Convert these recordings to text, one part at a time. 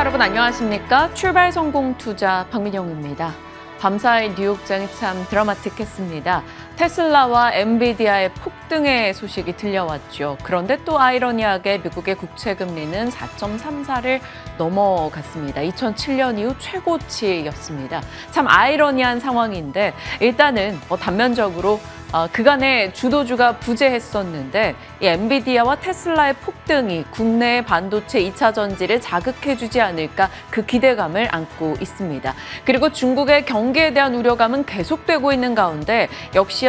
여러분 안녕하십니까? 출발 성공 투자 박민영입니다. 밤사이 뉴욕장이 참 드라마틱했습니다. 테슬라와 엔비디아의 폭등의 소식이 들려왔죠. 그런데 또 아이러니하게 미국의 국채 금리는 4.34를 넘어갔습니다. 2007년 이후 최고치였습니다. 참 아이러니한 상황인데 일단은 단면적으로 그간의 주도주가 부재했었는데 이 엔비디아와 테슬라의 폭등이 국내 반도체 2차 전지를 자극해주지 않을까 그 기대감을 안고 있습니다. 그리고 중국의 경기에 대한 우려감은 계속되고 있는 가운데 역시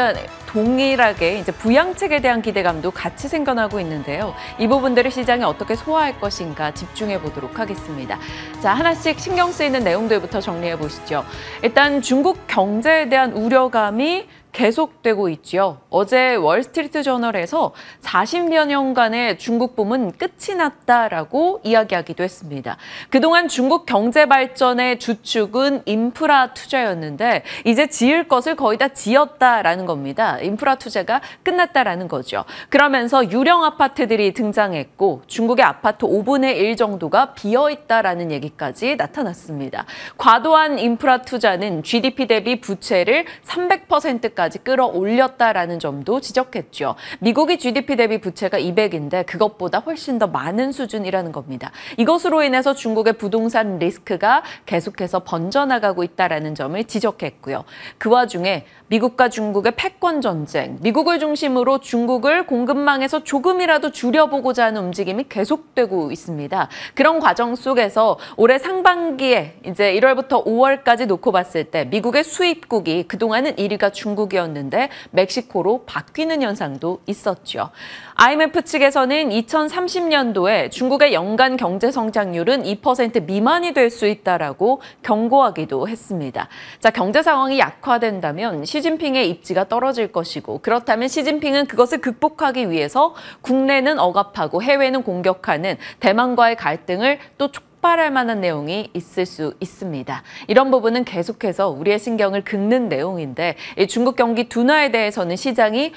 동일하게 이제 부양책에 대한 기대감도 같이 생겨나고 있는데요. 이 부분들을 시장이 어떻게 소화할 것인가 집중해 보도록 하겠습니다. 자, 하나씩 신경 쓰이는 내용들부터 정리해 보시죠. 일단 중국 경제에 대한 우려감이 계속되고 있죠. 어제 월스트리트 저널에서 40여 년간의 중국 붐은 끝이 났다라고 이야기하기도 했습니다. 그동안 중국 경제 발전의 주축은 인프라 투자였는데 이제 지을 것을 거의 다 지었다라는 겁니다. 인프라 투자가 끝났다라는 거죠. 그러면서 유령 아파트들이 등장했고 중국의 아파트 5분의 1 정도가 비어있다라는 얘기까지 나타났습니다. 과도한 인프라 투자는 GDP 대비 부채를 300%까지 끌어올렸다라는 점도 지적했죠. 미국이 GDP 대비 부채가 200인데 그것보다 훨씬 더 많은 수준이라는 겁니다. 이것으로 인해서 중국의 부동산 리스크가 계속해서 번져나가고 있다는 점을 지적했고요. 그 와중에 미국과 중국의 패권 전쟁, 미국을 중심으로 중국을 공급망에서 조금이라도 줄여보고자 하는 움직임이 계속되고 있습니다. 그런 과정 속에서 올해 상반기에 이제 1월부터 5월까지 놓고 봤을 때 미국의 수입국이 그동안은 1위가 중국이었는데 멕시코로 바뀌는 현상도 있었죠. IMF 측에서는 2030년도에 중국의 연간 경제 성장률은 2% 미만이 될 수 있다라고 경고하기도 했습니다. 자, 경제 상황이 약화된다면 시진핑의 입지가 떨어질 것이고 그렇다면 시진핑은 그것을 극복하기 위해서 국내는 억압하고 해외는 공격하는 대만과의 갈등을 또 촉발할 만한 내용이 있을 수 있습니다. 이런 부분은 계속해서 우리의 신경을 긁는 내용인데 이 중국 경기 둔화에 대해서는 시장이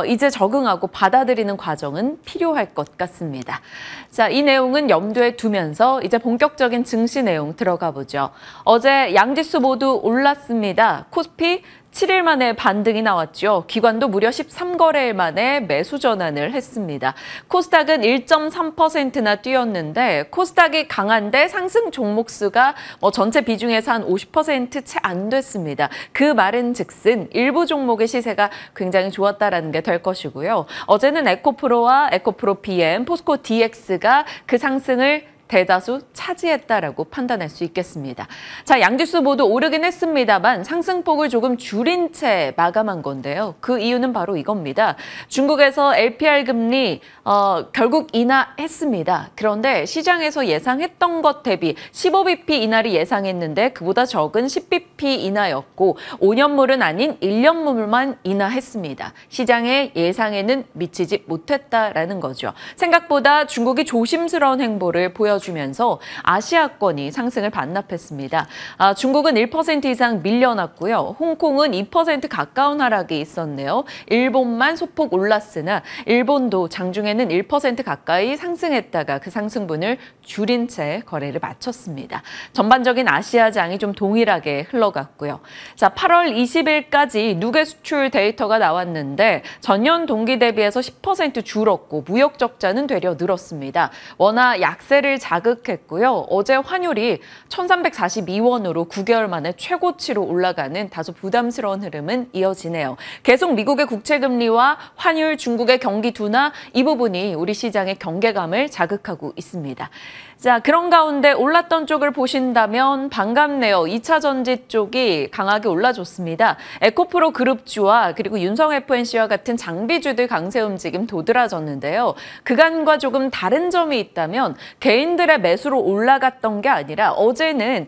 이제 적응하고 받아들이는 과정은 필요할 것 같습니다. 자, 이 내용은 염두에 두면서 이제 본격적인 증시 내용 들어가 보죠. 어제 양지수 모두 올랐습니다. 코스피 7일 만에 반등이 나왔죠. 기관도 무려 13거래일 만에 매수 전환을 했습니다. 코스닥은 1.3%나 뛰었는데 코스닥이 강한데 상승 종목 수가 전체 비중에서 한 50% 채 안 됐습니다. 그 말은 즉슨 일부 종목의 시세가 굉장히 좋았다라는 게 될 것이고요. 어제는 에코프로와 에코프로 BM, 포스코 DX가 그 상승을 대다수 차지했다라고 판단할 수 있겠습니다. 자, 양지수 모두 오르긴 했습니다만 상승폭을 조금 줄인 채 마감한 건데요. 그 이유는 바로 이겁니다. 중국에서 LPR 금리 결국 인하했습니다. 그런데 시장에서 예상했던 것 대비 15bp 인하를 예상했는데 그보다 적은 10bp 인하였고 5년물은 아닌 1년물만 인하했습니다. 시장의 예상에는 미치지 못했다라는 거죠. 생각보다 중국이 조심스러운 행보를 보여주면서 아시아권이 상승을 반납했습니다. 중국은 1% 이상 밀려났고요. 홍콩은 2% 가까운 하락이 있었네요. 일본만 소폭 올랐으나 일본도 장중에는 1% 가까이 상승했다가 그 상승분을 줄인 채 거래를 마쳤습니다. 전반적인 아시아장이 좀 동일하게 흘러갔고요. 자, 8월 20일까지 누계 수출 데이터가 나왔는데 전년 동기 대비해서 10% 줄었고 무역 적자는 되려 늘었습니다. 원화 약세를 자극했고요. 어제 환율이 1,342원으로 9개월 만에 최고치로 올라가는 다소 부담스러운 흐름은 이어지네요. 계속 미국의 국채 금리와 환율, 중국의 경기 둔화 이 부분이 우리 시장의 경계감을 자극하고 있습니다. 자, 그런 가운데 올랐던 쪽을 보신다면 반갑네요. 2차 전지 쪽이 강하게 올라줬습니다. 에코프로 그룹주와 그리고 윤성 FNC와 같은 장비주들 강세 움직임 도드라졌는데요. 그간과 조금 다른 점이 있다면 개인들의 매수로 올라갔던 게 아니라 어제는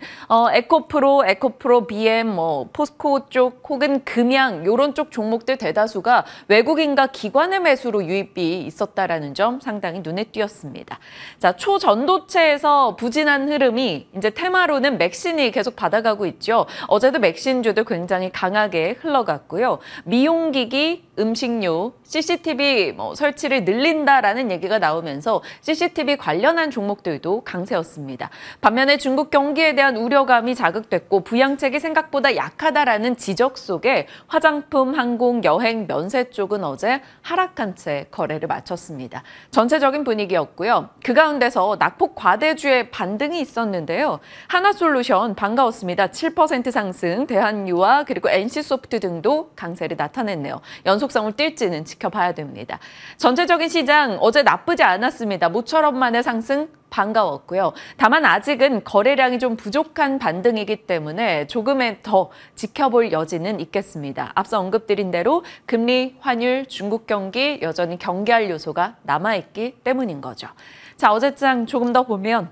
에코프로 BM, 포스코 쪽 혹은 금양 이런 쪽 종목들 대다수가 외국인과 기관의 매수로 유입이 있었다라는 점 상당히 눈에 띄었습니다. 자, 초전도체에서 부진한 흐름이 이제 테마로는 맥신이 계속 받아가고 있죠. 어제도 맥신주도 굉장히 강하게 흘러갔고요. 미용기기, 음식료, CCTV 설치를 늘린다라는 얘기가 나오면서 CCTV 관련한 종목들도 강세였습니다. 반면에 중국 경기에 대한 우려감이 자극됐고 부양책이 생각보다 약하다라는 지적 속에 화장품, 항공, 여행, 면세 쪽은 어제 하락한 채 거래를 마쳤습니다. 전체적인 분위기였고요. 그 가운데서 낙폭 과대주의 반등이 있었는데요. 하나솔루션 반가웠습니다. 7% 상승, 대한유화 그리고 NC소프트 등도 강세를 나타냈네요. 연속성을 띨지는 지켜봐야 됩니다. 전체적인 시장 어제 나쁘지 않았습니다. 모처럼만의 상승 반가웠고요. 다만 아직은 거래량이 좀 부족한 반등이기 때문에 조금의 더 지켜볼 여지는 있겠습니다. 앞서 언급드린 대로 금리, 환율, 중국 경기 여전히 경계할 요소가 남아있기 때문인 거죠. 자, 어제장 조금 더 보면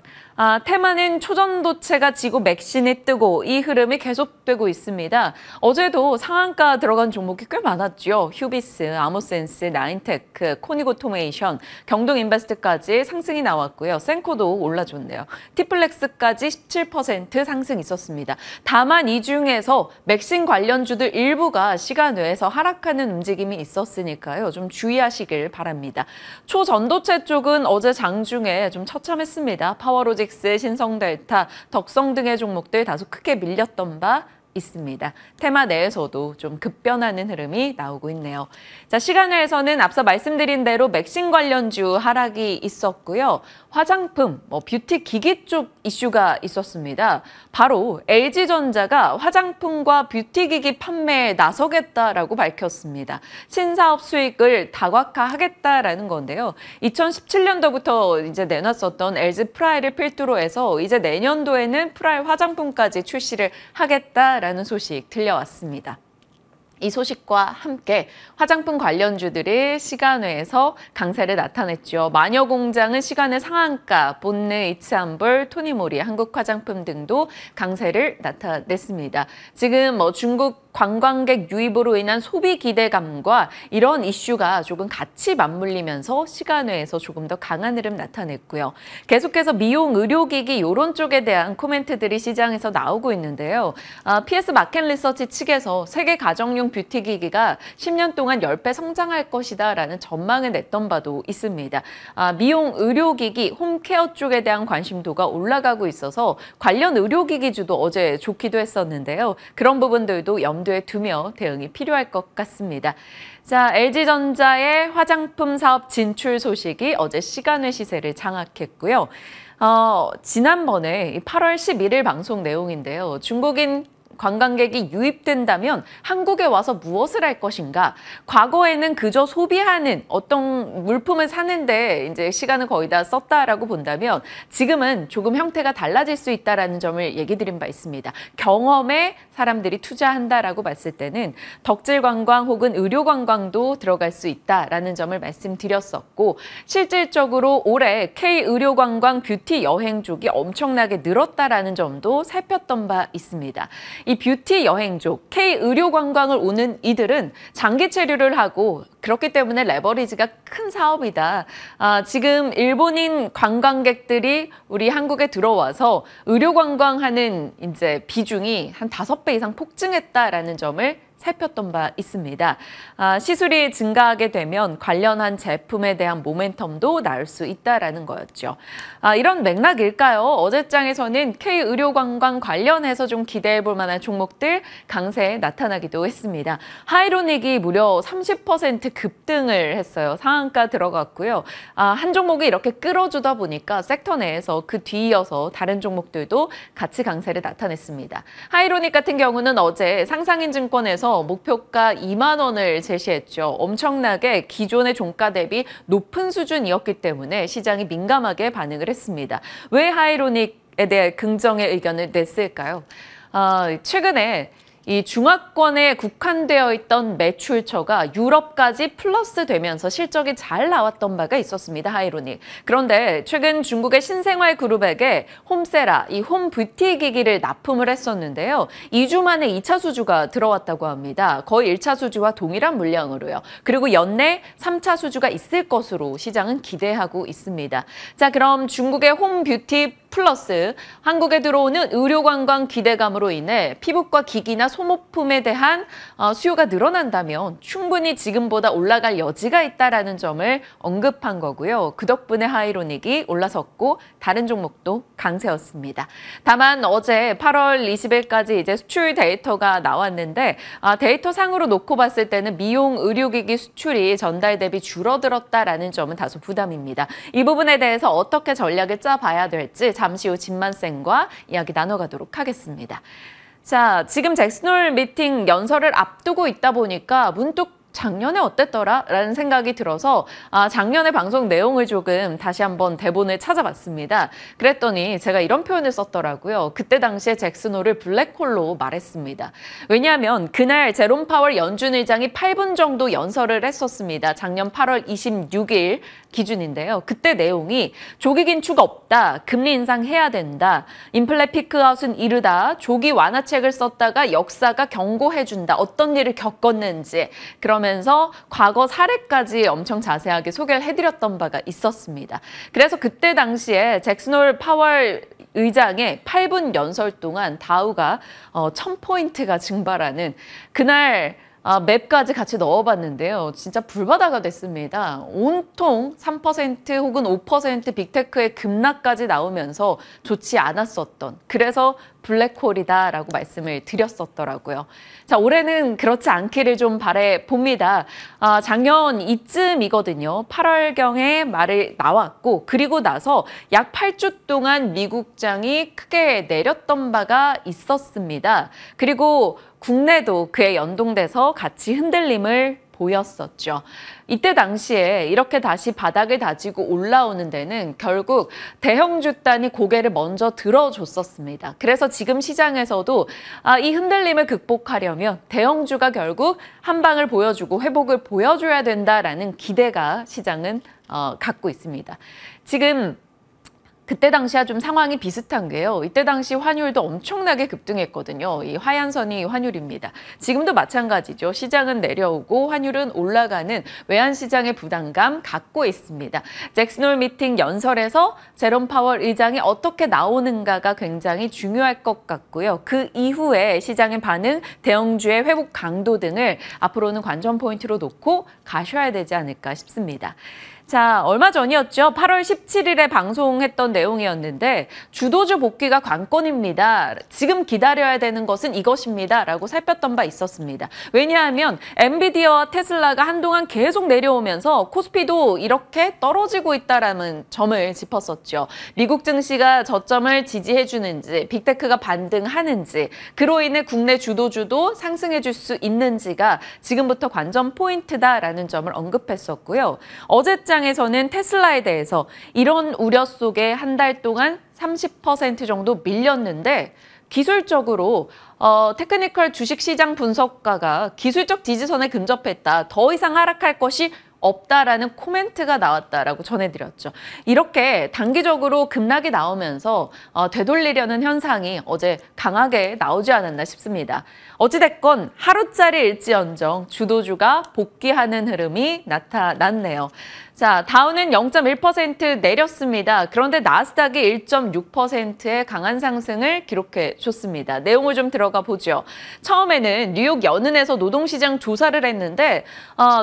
테마는 초전도체가 지고 맥신이 뜨고 이 흐름이 계속되고 있습니다. 어제도 상한가 들어간 종목이 꽤 많았죠. 휴비스, 아모센스, 나인테크, 코닉오토메이션, 경동인베스트까지 상승이 나왔고요. 센코도 올라줬네요. 티플렉스까지 17% 상승 있었습니다. 다만 이 중에서 맥신 관련주들 일부가 시간 외에서 하락하는 움직임이 있었으니까요. 좀 주의하시길 바랍니다. 초전도체 쪽은 어제 장중에 좀 처참했습니다. 파워로직 신성델타, 덕성 등의 종목들 다소 크게 밀렸던 바 있습니다. 테마 내에서도 좀 급변하는 흐름이 나오고 있네요. 자, 시간외에서는 앞서 말씀드린 대로 맥신 관련주 하락이 있었고요. 화장품, 뷰티 기기 쪽 이슈가 있었습니다. 바로 LG전자가 화장품과 뷰티 기기 판매에 나서겠다라고 밝혔습니다. 신사업 수익을 다각화하겠다라는 건데요. 2017년도부터 이제 내놨었던 LG 프라이를 필두로 해서 이제 내년도에는 프라이 화장품까지 출시를 하겠다라는 소식 들려왔습니다. 이 소식과 함께 화장품 관련주들이 시간외에서 강세를 나타냈죠. 마녀공장은 시간의 상한가, 본느, 이츠함볼, 토니모리, 한국화장품 등도 강세를 나타냈습니다. 지금 중국 관광객 유입으로 인한 소비 기대감과 이런 이슈가 조금 같이 맞물리면서 시간외에서 조금 더 강한 흐름 나타냈고요. 계속해서 미용, 의료기기 이런 쪽에 대한 코멘트들이 시장에서 나오고 있는데요. PS 마켓리서치 측에서 세계 가정용 뷰티기기가 10년 동안 10배 성장할 것이다라는 전망을 냈던 바도 있습니다. 미용, 의료기기, 홈케어 쪽에 대한 관심도가 올라가고 있어서 관련 의료기기주도 어제 좋기도 했었는데요. 그런 부분들도 염두에 두며 대응이 필요할 것 같습니다. 자, LG전자의 화장품 사업 진출 소식이 어제 시간외 시세를 장악했고요. 지난번에 8월 11일 방송 내용인데요. 중국인 관광객이 유입된다면 한국에 와서 무엇을 할 것인가? 과거에는 그저 소비하는 어떤 물품을 사는데 이제 시간을 거의 다 썼다라고 본다면 지금은 조금 형태가 달라질 수 있다라는 점을 얘기 드린 바 있습니다. 경험에 사람들이 투자한다라고 봤을 때는 덕질 관광 혹은 의료 관광도 들어갈 수 있다라는 점을 말씀드렸었고 실질적으로 올해 K 의료 관광 뷰티 여행 쪽이 엄청나게 늘었다라는 점도 살폈던 바 있습니다. 이 뷰티 여행족, K 의료 관광을 오는 이들은 장기 체류를 하고 그렇기 때문에 레버리지가 큰 사업이다. 지금 일본인 관광객들이 우리 한국에 들어와서 의료 관광하는 이제 비중이 한 5배 이상 폭증했다라는 점을 살폈던 바 있습니다. 시술이 증가하게 되면 관련한 제품에 대한 모멘텀도 나올 수 있다라는 거였죠. 이런 맥락일까요? 어제장에서는 K의료관광 관련해서 좀 기대해 볼 만한 종목들 강세에 나타나기도 했습니다. 하이로닉이 무려 30% 급등을 했어요. 상한가 들어갔고요. 한 종목이 이렇게 끌어주다 보니까 섹터 내에서 그 뒤이어서 다른 종목들도 같이 강세를 나타냈습니다. 하이로닉 같은 경우는 어제 상상인증권에서 목표가 2만 원을 제시했죠. 엄청나게 기존의 종가 대비 높은 수준이었기 때문에 시장이 민감하게 반응을 했습니다. 왜 하이로닉에 대해 긍정의 의견을 냈을까요? 최근에 이 중화권에 국한되어 있던 매출처가 유럽까지 플러스 되면서 실적이 잘 나왔던 바가 있었습니다. 하이로닉. 그런데 최근 중국의 신생활 그룹에게 홈세라, 이 홈뷰티 기기를 납품을 했었는데요. 2주 만에 2차 수주가 들어왔다고 합니다. 거의 1차 수주와 동일한 물량으로요. 그리고 연내 3차 수주가 있을 것으로 시장은 기대하고 있습니다. 자, 그럼 중국의 홈뷰티 플러스 한국에 들어오는 의료관광 기대감으로 인해 피부과 기기나 소모품에 대한 수요가 늘어난다면 충분히 지금보다 올라갈 여지가 있다라는 점을 언급한 거고요. 그 덕분에 하이로닉이 올라섰고 다른 종목도 강세였습니다. 다만 어제 8월 20일까지 이제 수출 데이터가 나왔는데 데이터 상으로 놓고 봤을 때는 미용 의료기기 수출이 전달 대비 줄어들었다라는 점은 다소 부담입니다. 이 부분에 대해서 어떻게 전략을 짜봐야 될지 잠시 후 진만쌤과 이야기 나눠가도록 하겠습니다. 자, 지금 잭슨홀 미팅 연설을 앞두고 있다 보니까 문득 작년에 어땠더라? 라는 생각이 들어서 작년의 방송 내용을 조금 다시 한번 대본을 찾아봤습니다. 그랬더니 제가 이런 표현을 썼더라고요. 그때 당시에 잭슨홀을 블랙홀로 말했습니다. 왜냐하면 그날 제롬 파월 연준 의장이 8분 정도 연설을 했었습니다. 작년 8월 26일 기준인데요. 그때 내용이 조기 긴축 없다, 금리 인상해야 된다, 인플레 피크아웃은 이르다, 조기 완화책을 썼다가 역사가 경고해준다, 어떤 일을 겪었는지 그러면서 과거 사례까지 엄청 자세하게 소개를 해드렸던 바가 있었습니다. 그래서 그때 당시에 잭슨홀 파월 의장의 8분 연설 동안 다우가 1000포인트가 증발하는 그날 맵까지 같이 넣어봤는데요. 진짜 불바다가 됐습니다. 온통 3% 혹은 5% 빅테크의 급락까지 나오면서 좋지 않았었던, 그래서 블랙홀이다라고 말씀을 드렸었더라고요. 자, 올해는 그렇지 않기를 좀 바라봅니다. 작년 이쯤이거든요. 8월경에 말이 나왔고 그리고 나서 약 8주 동안 미국장이 크게 내렸던 바가 있었습니다. 그리고 국내도 그에 연동돼서 같이 흔들림을 보였었죠. 이때 당시에 이렇게 다시 바닥을 다지고 올라오는 데는 결국 대형주단이 고개를 먼저 들어줬었습니다. 그래서 지금 시장에서도 이 흔들림을 극복하려면 대형주가 결국 한 방을 보여주고 회복을 보여줘야 된다라는 기대가 시장은 갖고 있습니다. 지금 그때 당시와 좀 상황이 비슷한 게요. 이때 당시 환율도 엄청나게 급등했거든요. 이 하얀선이 환율입니다. 지금도 마찬가지죠. 시장은 내려오고 환율은 올라가는 외환시장의 부담감 갖고 있습니다. 잭슨홀 미팅 연설에서 제롬 파월 의장이 어떻게 나오는가가 굉장히 중요할 것 같고요. 그 이후에 시장의 반응, 대형주의 회복 강도 등을 앞으로는 관전 포인트로 놓고 가셔야 되지 않을까 싶습니다. 자, 얼마 전이었죠. 8월 17일에 방송했던 내용이었는데 주도주 복귀가 관건입니다. 지금 기다려야 되는 것은 이것입니다. 라고 살폈던 바 있었습니다. 왜냐하면 엔비디아와 테슬라가 한동안 계속 내려오면서 코스피도 이렇게 떨어지고 있다라는 점을 짚었었죠. 미국 증시가 저점을 지지해주는지, 빅테크가 반등하는지, 그로 인해 국내 주도주도 상승해줄 수 있는지가 지금부터 관전 포인트다라는 점을 언급했었고요. 어제장 에서는 테슬라에 대해서 이런 우려 속에 한 달 동안 30% 정도 밀렸는데 기술적으로 테크니컬 주식시장 분석가가 기술적 지지선에 근접했다. 더 이상 하락할 것이 없다라는 코멘트가 나왔다라고 전해드렸죠. 이렇게 단기적으로 급락이 나오면서 되돌리려는 현상이 어제 강하게 나오지 않았나 싶습니다. 어찌됐건 하루짜리일지언정 주도주가 복귀하는 흐름이 나타났네요. 자, 다우는 0.1% 내렸습니다. 그런데 나스닥이 1.6%의 강한 상승을 기록해 줬습니다. 내용을 좀 들어가 보죠. 처음에는 뉴욕 연은에서 노동시장 조사를 했는데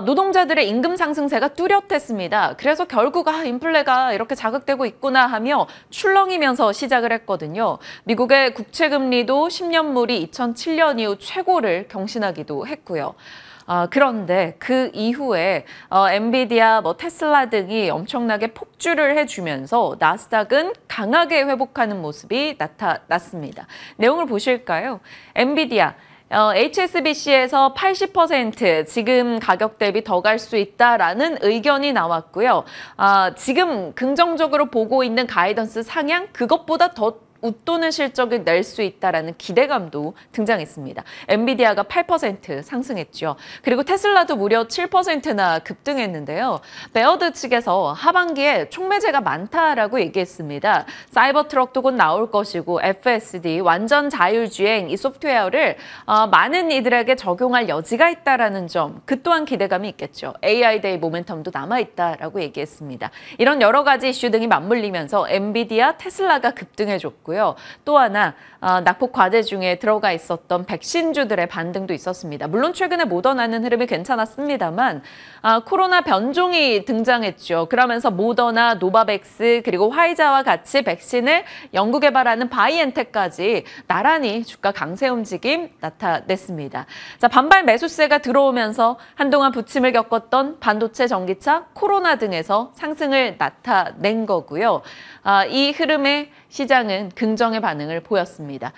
노동자들의 임금 상승세가 뚜렷했습니다. 그래서 결국 인플레가 이렇게 자극되고 있구나 하며 출렁이면서 시작을 했거든요. 미국의 국채금리도 10년물이 2007년 이후 최고를 경신하기도 했고요. 그런데 그 이후에 엔비디아, 테슬라 등이 엄청나게 폭주를 해주면서 나스닥은 강하게 회복하는 모습이 나타났습니다. 내용을 보실까요? 엔비디아. HSBC에서 80% 지금 가격 대비 더 갈 수 있다라는 의견이 나왔고요. 지금 긍정적으로 보고 있는 가이던스 상향, 그것보다 더 웃도는 실적을 낼 수 있다라는 기대감도 등장했습니다. 엔비디아가 8% 상승했죠. 그리고 테슬라도 무려 7%나 급등했는데요. 베어드 측에서 하반기에 촉매제가 많다라고 얘기했습니다. 사이버 트럭도 곧 나올 것이고 FSD, 완전 자율주행 이 소프트웨어를 많은 이들에게 적용할 여지가 있다라는 점, 그 또한 기대감이 있겠죠. AI 데이 모멘텀도 남아있다라고 얘기했습니다. 이런 여러 가지 이슈 등이 맞물리면서 엔비디아, 테슬라가 급등해줬고요. 또 하나 낙폭 과제 중에 들어가 있었던 백신주들의 반등도 있었습니다. 물론 최근에 모더나는 흐름이 괜찮았습니다만 코로나 변종이 등장했죠. 그러면서 모더나, 노바백스 그리고 화이자와 같이 백신을 연구 개발하는 바이엔텍까지 나란히 주가 강세 움직임 나타냈습니다. 자, 반발 매수세가 들어오면서 한동안 부침을 겪었던 반도체, 전기차, 코로나 등에서 상승을 나타낸 거고요. 이 흐름에 시장은 긍정의 반응을 보였습니다.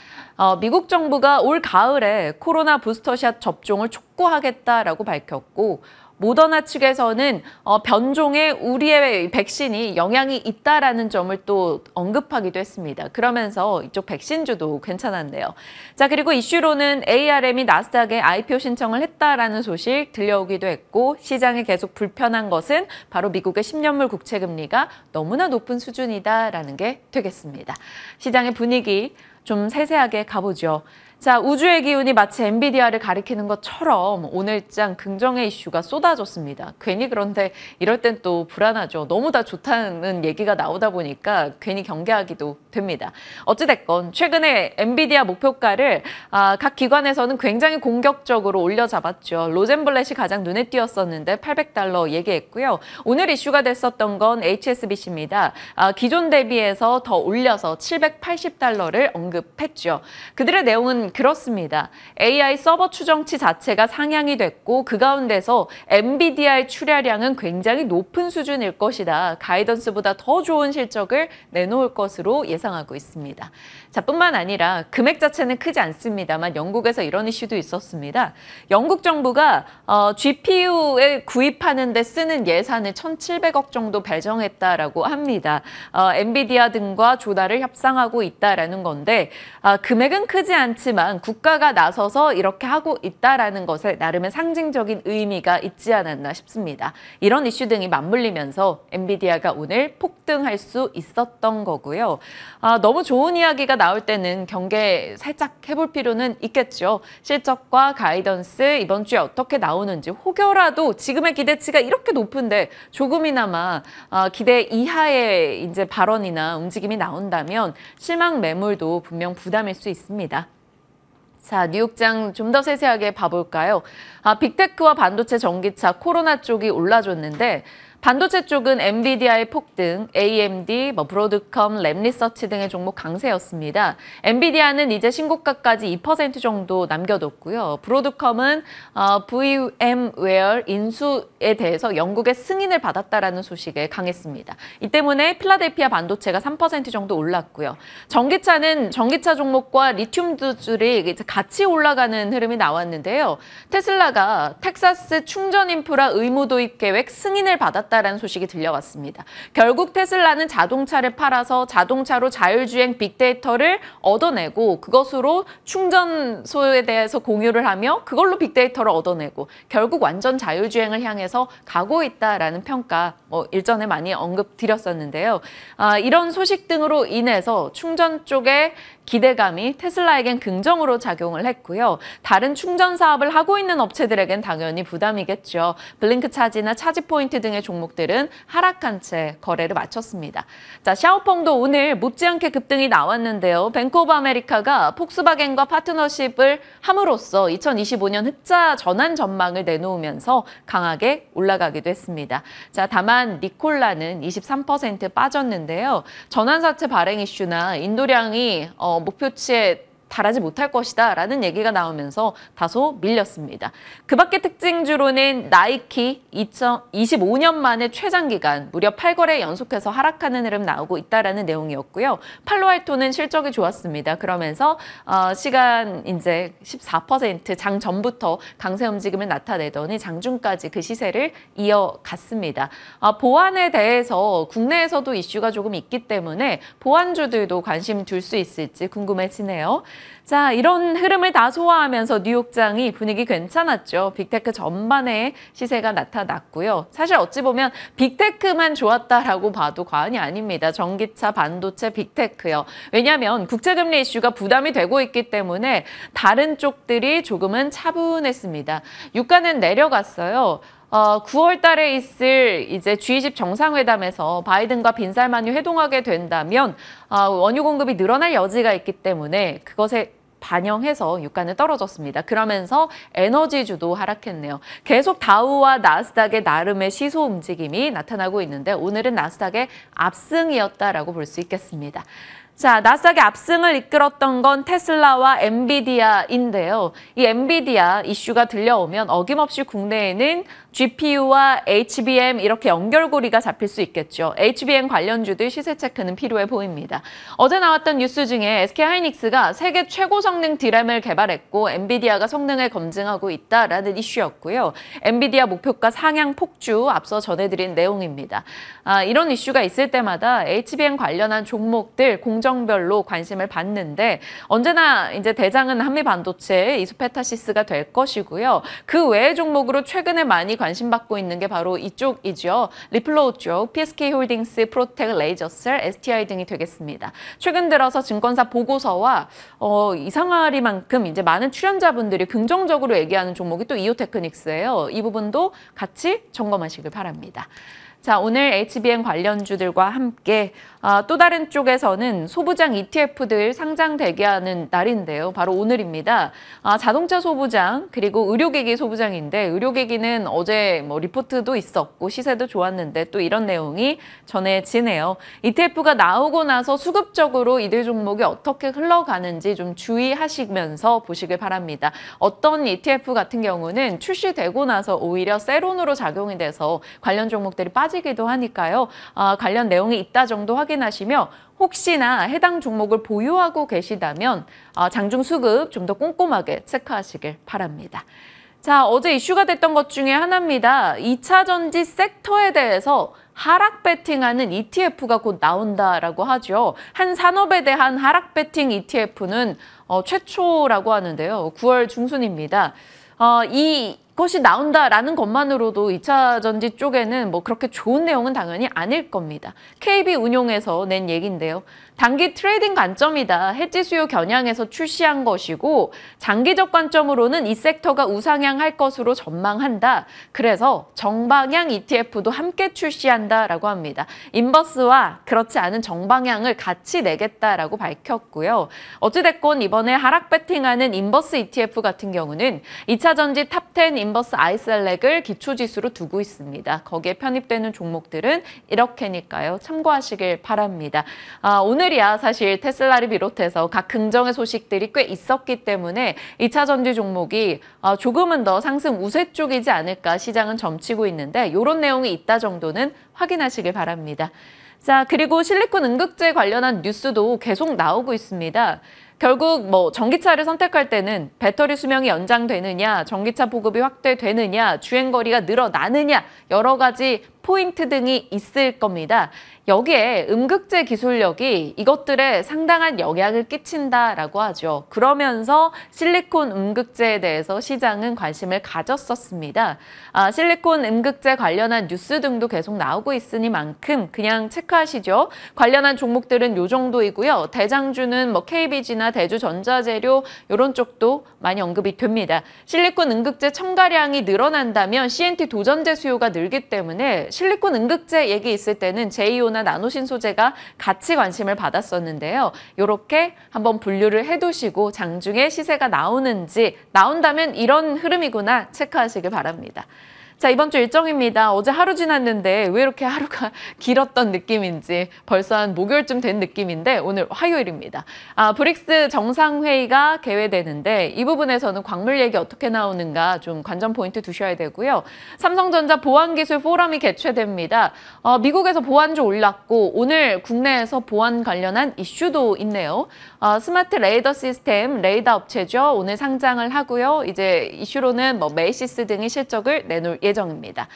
미국 정부가 올 가을에 코로나 부스터샷 접종을 촉구하겠다라고 밝혔고 모더나 측에서는 변종에 우리의 백신이 영향이 있다라는 점을 또 언급하기도 했습니다. 그러면서 이쪽 백신주도 괜찮았네요. 자, 그리고 이슈로는 ARM이 나스닥에 IPO 신청을 했다라는 소식 들려오기도 했고 시장에 계속 불편한 것은 바로 미국의 10년물 국채 금리가 너무나 높은 수준이다라는 게 되겠습니다. 시장의 분위기 좀 세세하게 가보죠. 자, 우주의 기운이 마치 엔비디아를 가리키는 것처럼 오늘장 긍정의 이슈가 쏟아졌습니다. 괜히 그런데 이럴 땐 또 불안하죠. 너무 다 좋다는 얘기가 나오다 보니까 괜히 경계하기도 됩니다. 어찌됐건 최근에 엔비디아 목표가를 각 기관에서는 굉장히 공격적으로 올려잡았죠. 로젠블렛이 가장 눈에 띄었었는데 $800 얘기했고요. 오늘 이슈가 됐었던 건 HSBC입니다. 기존 대비해서 더 올려서 $780를 언급했죠. 그들의 내용은 그렇습니다. AI 서버 추정치 자체가 상향이 됐고 그 가운데서 엔비디아의 출하량은 굉장히 높은 수준일 것이다. 가이던스보다 더 좋은 실적을 내놓을 것으로 예상하고 있습니다. 자, 뿐만 아니라 금액 자체는 크지 않습니다만 영국에서 이런 이슈도 있었습니다. 영국 정부가 GPU에 구입하는 데 쓰는 예산을 1,700억 정도 배정했다라고 합니다. 엔비디아 등과 조달을 협상하고 있다라는 건데 금액은 크지 않지만 국가가 나서서 이렇게 하고 있다라는 것을 나름의 상징적인 의미가 있지 않았나 싶습니다. 이런 이슈 등이 맞물리면서 엔비디아가 오늘 폭등할 수 있었던 거고요. 너무 좋은 이야기가 나올 때는 경계 살짝 해볼 필요는 있겠죠. 실적과 가이던스 이번 주에 어떻게 나오는지 혹여라도 지금의 기대치가 이렇게 높은데 조금이나마 기대 이하의 이제 발언이나 움직임이 나온다면 실망 매물도 분명 부담일 수 있습니다. 자, 뉴욕장 좀 더 세세하게 봐볼까요? 빅테크와 반도체, 전기차, 코로나 쪽이 올라줬는데 반도체 쪽은 엔비디아의 폭등, AMD, 브로드컴, 랩리서치 등의 종목 강세였습니다. 엔비디아는 이제 신고가까지 2% 정도 남겨뒀고요. 브로드컴은 VM웨어 인수에 대해서 영국의 승인을 받았다라는 소식에 강했습니다. 이 때문에 필라델피아 반도체가 3% 정도 올랐고요. 전기차는 전기차 종목과 리튬주들이 이제 같이 올라가는 흐름이 나왔는데요. 테슬라가 텍사스 충전 인프라 의무 도입 계획 승인을 받았다라는 소식이 들려왔습니다. 결국 테슬라는 자동차를 팔아서 자동차로 자율주행 빅데이터를 얻어내고 그것으로 충전소에 대해서 공유를 하며 그걸로 빅데이터를 얻어내고 결국 완전 자율주행을 향해서 가고 있다라는 평가 일전에 많이 언급드렸었는데요. 이런 소식 등으로 인해서 충전 쪽에 기대감이 테슬라에겐 긍정으로 작용을 했고요. 다른 충전 사업을 하고 있는 업체들에겐 당연히 부담이겠죠. 블링크 차지나 차지포인트 등의 종목들은 하락한 채 거래를 마쳤습니다. 자, 샤오펑도 오늘 못지않게 급등이 나왔는데요. 뱅크 오브 아메리카가 폭스바겐과 파트너십을 함으로써 2025년 흑자 전환 전망을 내놓으면서 강하게 올라가기도 했습니다. 자, 다만 니콜라는 23% 빠졌는데요. 전환사채 발행 이슈나 인도량이 목표치에 달하지 못할 것이다 라는 얘기가 나오면서 다소 밀렸습니다. 그 밖의 특징주로는 나이키 2025년 만에 최장기간 무려 8거래 연속해서 하락하는 흐름 나오고 있다라는 내용이었고요. 팔로알토는 실적이 좋았습니다. 그러면서 시간 이제 14% 장 전부터 강세 움직임을 나타내더니 장중까지 그 시세를 이어갔습니다. 보안에 대해서 국내에서도 이슈가 조금 있기 때문에 보안주들도 관심 둘 수 있을지 궁금해지네요. 자, 이런 흐름을 다 소화하면서 뉴욕장이 분위기 괜찮았죠. 빅테크 전반의 시세가 나타났고요. 사실 어찌 보면 빅테크만 좋았다라고 봐도 과언이 아닙니다. 전기차, 반도체, 빅테크요. 왜냐하면 국제금리 이슈가 부담이 되고 있기 때문에 다른 쪽들이 조금은 차분했습니다. 유가는 내려갔어요. 9월 달에 있을 이제 G20 정상회담에서 바이든과 빈살만이 회동하게 된다면 원유 공급이 늘어날 여지가 있기 때문에 그것에 반영해서 유가는 떨어졌습니다. 그러면서 에너지주도 하락했네요. 계속 다우와 나스닥의 나름의 시소 움직임이 나타나고 있는데 오늘은 나스닥의 압승이었다라고 볼 수 있겠습니다. 자, 나스닥의 압승을 이끌었던 건 테슬라와 엔비디아인데요. 이 엔비디아 이슈가 들려오면 어김없이 국내에는 GPU와 HBM 이렇게 연결고리가 잡힐 수 있겠죠. HBM 관련주들 시세 체크는 필요해 보입니다. 어제 나왔던 뉴스 중에 SK하이닉스가 세계 최고 성능 D램을 개발했고 엔비디아가 성능을 검증하고 있다라는 이슈였고요. 엔비디아 목표가 상향 폭주 앞서 전해드린 내용입니다. 이런 이슈가 있을 때마다 HBM 관련한 종목들 공정별로 관심을 받는데 언제나 이제 대장은 한미반도체 이소페타시스가 될 것이고요. 그 외의 종목으로 최근에 많이 관심받고 있는 게 바로 이쪽이죠. 리플로우 쪽, PSK홀딩스, 프로텍, 레이저셀, STI 등이 되겠습니다. 최근 들어서 증권사 보고서와 이상하리만큼 이제 많은 출연자분들이 긍정적으로 얘기하는 종목이 또 이오테크닉스예요. 이 부분도 같이 점검하시길 바랍니다. 자, 오늘 HBM 관련주들과 함께 또 다른 쪽에서는 소부장 ETF들 상장 대기하는 날인데요. 바로 오늘입니다. 자동차 소부장 그리고 의료기기 소부장인데 의료기기는 어제 리포트도 있었고 시세도 좋았는데 또 이런 내용이 전해지네요. ETF가 나오고 나서 수급적으로 이들 종목이 어떻게 흘러가는지 좀 주의하시면서 보시길 바랍니다. 어떤 ETF 같은 경우는 출시되고 나서 오히려 세론으로 작용이 돼서 관련 종목들이 빠지기도 하니까요. 관련 내용이 있다 정도 확인하시며 혹시나 해당 종목을 보유하고 계시다면 장중 수급 좀 더 꼼꼼하게 체크하시길 바랍니다. 자, 어제 이슈가 됐던 것 중에 하나입니다. 2차 전지 섹터에 대해서 하락 배팅하는 ETF가 곧 나온다라고 하죠. 한 산업에 대한 하락 배팅 ETF는 최초라고 하는데요. 9월 중순입니다. 이것이 나온다라는 것만으로도 2차 전지 쪽에는 그렇게 좋은 내용은 당연히 아닐 겁니다. KB운용에서 낸 얘기인데요. 단기 트레이딩 관점이다. 해지 수요 겨냥해서 출시한 것이고 장기적 관점으로는 이 섹터가 우상향할 것으로 전망한다. 그래서 정방향 ETF도 함께 출시한다라고 합니다. 인버스와 그렇지 않은 정방향을 같이 내겠다라고 밝혔고요. 어찌됐건 이번에 하락 배팅하는 인버스 ETF 같은 경우는 2차 전지 탑10 인버스 아이셀렉을 기초지수로 두고 있습니다. 거기에 편입되는 종목들은 이렇게니까요. 참고하시길 바랍니다. 오늘이야 사실 테슬라를 비롯해서 각 긍정의 소식들이 꽤 있었기 때문에 2차 전지 종목이 조금은 더 상승 우세 쪽이지 않을까 시장은 점치고 있는데 이런 내용이 있다 정도는 확인하시길 바랍니다. 자, 그리고 실리콘 응급제 관련한 뉴스도 계속 나오고 있습니다. 결국 전기차를 선택할 때는 배터리 수명이 연장되느냐, 전기차 보급이 확대되느냐, 주행거리가 늘어나느냐 여러 가지 포인트 등이 있을 겁니다. 여기에 음극재 기술력이 이것들에 상당한 영향을 끼친다라고 하죠. 그러면서 실리콘 음극재에 대해서 시장은 관심을 가졌었습니다. 실리콘 음극재 관련한 뉴스 등도 계속 나오고 있으니만큼 그냥 체크하시죠. 관련한 종목들은 요 정도이고요. 대장주는 KBG나 대주전자재료 이런 쪽도 많이 언급이 됩니다. 실리콘 음극재 첨가량이 늘어난다면 CNT 도전제 수요가 늘기 때문에 실리콘 음극재 얘기 있을 때는 JEO나 나노신 소재가 같이 관심을 받았었는데요. 이렇게 한번 분류를 해두시고 장중에 시세가 나오는지 나온다면 이런 흐름이구나 체크하시길 바랍니다. 자, 이번 주 일정입니다. 어제 하루 지났는데 왜 이렇게 하루가 길었던 느낌인지 벌써 한 목요일쯤 된 느낌인데 오늘 화요일입니다. 브릭스 정상회의가 개회되는데 이 부분에서는 광물 얘기 어떻게 나오는가 좀 관전 포인트 두셔야 되고요. 삼성전자 보안기술 포럼이 개최됩니다. 미국에서 보안주 올랐고 오늘 국내에서 보안 관련한 이슈도 있네요. 스마트 레이더 시스템 레이더 업체죠. 오늘 상장을 하고요. 이제 이슈로는 메이시스 등의 실적을 내놓을 예정입니다.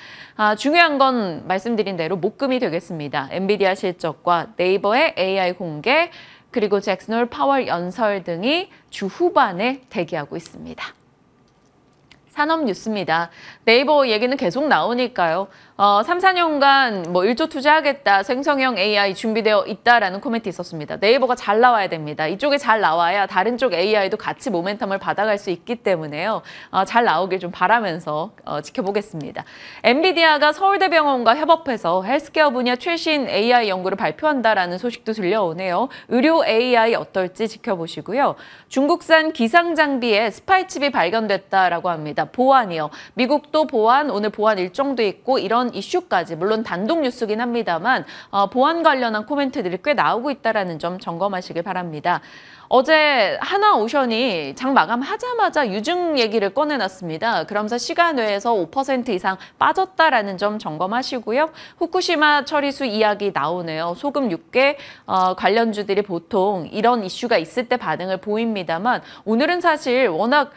중요한 건 말씀드린 대로 목금이 되겠습니다. 엔비디아 실적과 네이버의 AI 공개, 그리고 잭슨홀 파월 연설 등이 주 후반에 대기하고 있습니다. 산업 뉴스입니다. 네이버 얘기는 계속 나오니까요. 3, 4년간 1조 투자하겠다, 생성형 AI 준비되어 있다라는 코멘트 있었습니다. 네이버가 잘 나와야 됩니다. 이쪽에 잘 나와야 다른 쪽 AI도 같이 모멘텀을 받아갈 수 있기 때문에요. 잘 나오길 좀 바라면서 지켜보겠습니다. 엔비디아가 서울대병원과 협업해서 헬스케어 분야 최신 AI 연구를 발표한다라는 소식도 들려오네요. 의료 AI 어떨지 지켜보시고요. 중국산 기상 장비에 스파이 칩이 발견됐다라고 합니다. 보안이요. 미국도 보안, 오늘 보안 일정도 있고 이런 이슈까지, 물론 단독 뉴스긴 합니다만 보안 관련한 코멘트들이 꽤 나오고 있다는 점 점검하시길 바랍니다. 어제 하나오션이 장 마감하자마자 유증 얘기를 꺼내놨습니다. 그러면서 시간 외에서 5% 이상 빠졌다라는 점 점검하시고요. 후쿠시마 처리수 이야기 나오네요. 소금 육개 관련주들이 보통 이런 이슈가 있을 때 반응을 보입니다만 오늘은 사실 워낙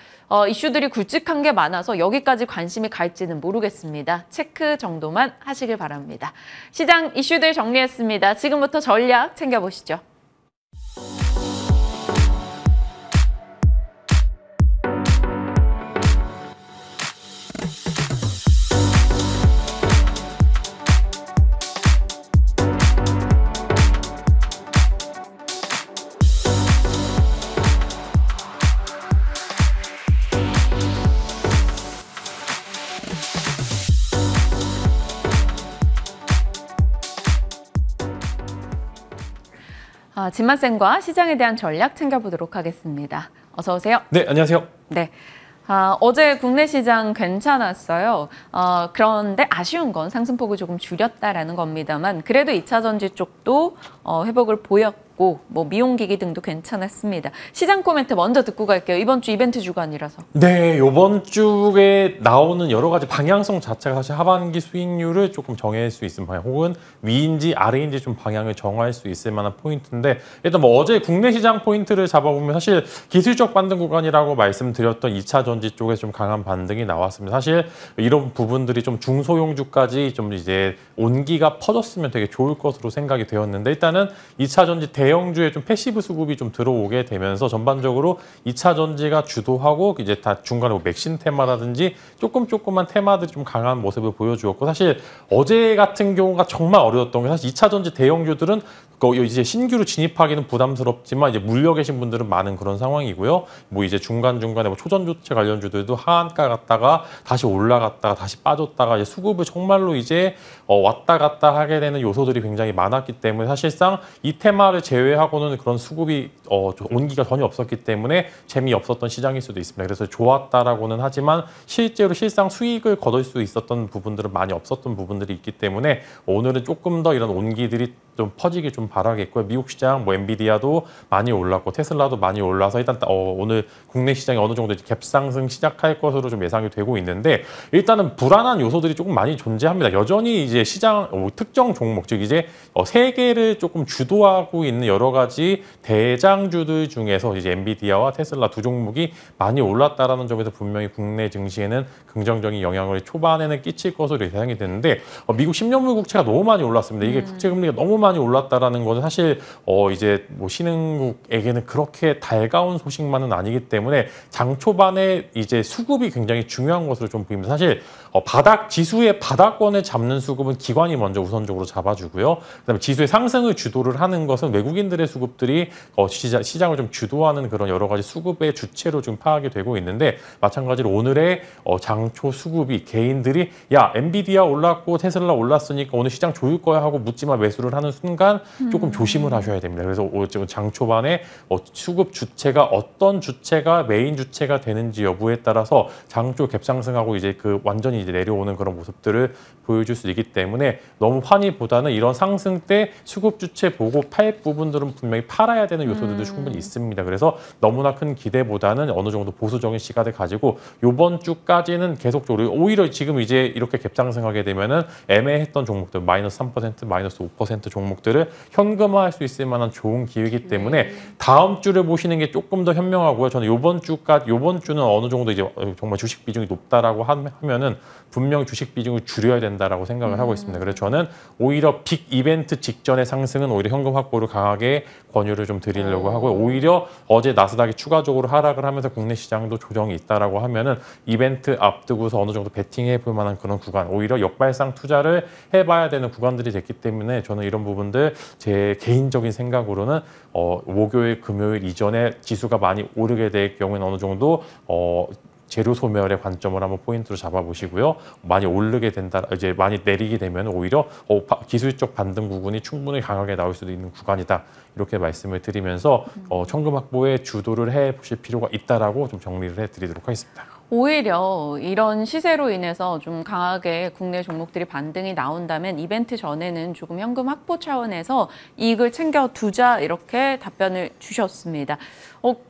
이슈들이 굵직한 게 많아서 여기까지 관심이 갈지는 모르겠습니다. 체크 정도만 하시길 바랍니다. 시장 이슈들 정리했습니다. 지금부터 전략 챙겨보시죠. 진만쌤과 시장에 대한 전략 챙겨보도록 하겠습니다. 어서 오세요. 네, 안녕하세요. 네. 어제 국내 시장 괜찮았어요. 그런데 아쉬운 건 상승폭을 조금 줄였다라는 겁니다만 그래도 2차 전지 쪽도 회복을 보였고 미용기기 등도 괜찮았습니다. 시장 코멘트 먼저 듣고 갈게요. 이번 주 이벤트 주간이라서. 네, 이번 주에 나오는 여러 가지 방향성 자체가 사실 하반기 수익률을 조금 정할 수 있는 방향, 혹은 위인지 아래인지 좀 방향을 정할 수 있을 만한 포인트인데, 일단 어제 국내 시장 포인트를 잡아보면 사실 기술적 반등 구간이라고 말씀드렸던 2차 전지 쪽에 좀 강한 반등이 나왔습니다. 사실 이런 부분들이 좀 중소형주까지 좀 이제 온기가 퍼졌으면 되게 좋을 것으로 생각이 되었는데, 일단은 2차 전지 대형주에 좀 패시브 수급이 좀 들어오게 되면서 전반적으로 2차 전지가 주도하고 이제 다 중간에 맥신 테마라든지 조금만 테마들이 좀 강한 모습을 보여주었고, 사실 어제 같은 경우가 정말 어려웠던 게, 사실 2차 전지 대형주들은 이제 신규로 진입하기는 부담스럽지만 이제 물려 계신 분들은 많은 그런 상황이고요. 이제 중간중간에 초전조체 관련주들도 하한가 갔다가 다시 올라갔다가 다시 빠졌다가 이제 수급을 정말로 이제 왔다 갔다 하게 되는 요소들이 굉장히 많았기 때문에, 사실상 이 테마를 제외하고는 그런 수급이 온기가 전혀 없었기 때문에 재미없었던 시장일 수도 있습니다. 그래서 좋았다라고는 하지만 실제로 실상 수익을 거둘 수 있었던 부분들은 많이 없었던 부분들이 있기 때문에 오늘은 조금 더 이런 온기들이 좀 퍼지길 좀 바라겠고요. 미국 시장 엔비디아도 많이 올랐고 테슬라도 많이 올라서 일단 오늘 국내 시장이 어느 정도 갭상승 시작할 것으로 좀 예상이 되고 있는데, 일단은 불안한 요소들이 조금 많이 존재합니다. 여전히 이제 시장 특정 종목, 즉 이제 세계를 조금 주도하고 있는 여러 가지 대장주들 중에서 이제 엔비디아와 테슬라 두 종목이 많이 올랐다라는 점에서 분명히 국내 증시에는 긍정적인 영향을 초반에는 끼칠 것으로 예상이 되는데, 미국 10년물 국채가 너무 많이 올랐습니다. 이게 국채 금리가 너무 많이 올랐다라는 것은 사실 이제 신흥국에게는 그렇게 달가운 소식만은 아니기 때문에 장 초반에 이제 수급이 굉장히 중요한 것으로 좀 보입니다. 사실 지수의 바닥권을 잡는 수급은 기관이 먼저 우선적으로 잡아주고요. 그다음에 지수의 상승을 주도를 하는 것은 외국인들의 수급들이 시장을 좀 주도하는 그런 여러 가지 수급의 주체로 좀 파악이 되고 있는데, 마찬가지로 오늘의 장초 수급이 개인들이 엔비디아 올랐고 테슬라 올랐으니까 오늘 시장 좋을 거야 하고 묻지마 매수를 하는 순간 조금 조심을 하셔야 됩니다. 그래서 지금 장 초반에 수급 주체가 어떤 주체가 메인 주체가 되는지 여부에 따라서 장초 갭상승하고 이제 완전히 이제 내려오는 그런 모습들을 보여줄 수 있기 때문에 너무 환희보다는 이런 상승 때 수급 주체 보고 팔 부분들은 분명히 팔아야 되는 요소들도 충분히 있습니다. 그래서 너무나 큰 기대보다는 어느 정도 보수적인 시각을 가지고 이번 주까지는 계속적으로 오히려 지금 이제 이렇게 갭상승하게 되면은 애매했던 종목들 마이너스 3%, 마이너스 5% 종목들을 현금화할 수 있을 만한 좋은 기회이기 때문에 다음 주를 보시는 게 조금 더 현명하고요. 저는 이번 주는 어느 정도 이제 정말 주식 비중이 높다라고 하면은 분명 주식 비중을 줄여야 된다라고 생각을 하고 있습니다. 그래서 저는 오히려 빅 이벤트 직전의 상승은 오히려 현금 확보를 강하게 권유를 좀 드리려고 하고요. 오히려 어제 나스닥이 추가적으로 하락을 하면서 국내 시장도 조정이 있다라고 하면은 이벤트 앞두고서 어느 정도 베팅해 볼 만한 그런 구간, 오히려 역발상 투자를 해봐야 되는 구간들이 됐기 때문에 저는 이런 부분들 제 개인적인 생각으로는 목요일, 금요일 이전에 지수가 많이 오르게 될 경우에는 어느 정도 재료 소멸의 관점을 한번 포인트로 잡아보시고요. 많이 오르게 된다, 이제 많이 내리게 되면 오히려 기술적 반등 구간이 충분히 강하게 나올 수도 있는 구간이다. 이렇게 말씀을 드리면서 현금 확보에 주도를 해보실 필요가 있다라고 좀 정리를 해드리도록 하겠습니다. 오히려 이런 시세로 인해서 좀 강하게 국내 종목들이 반등이 나온다면 이벤트 전에는 조금 현금 확보 차원에서 이익을 챙겨 두자 이렇게 답변을 주셨습니다.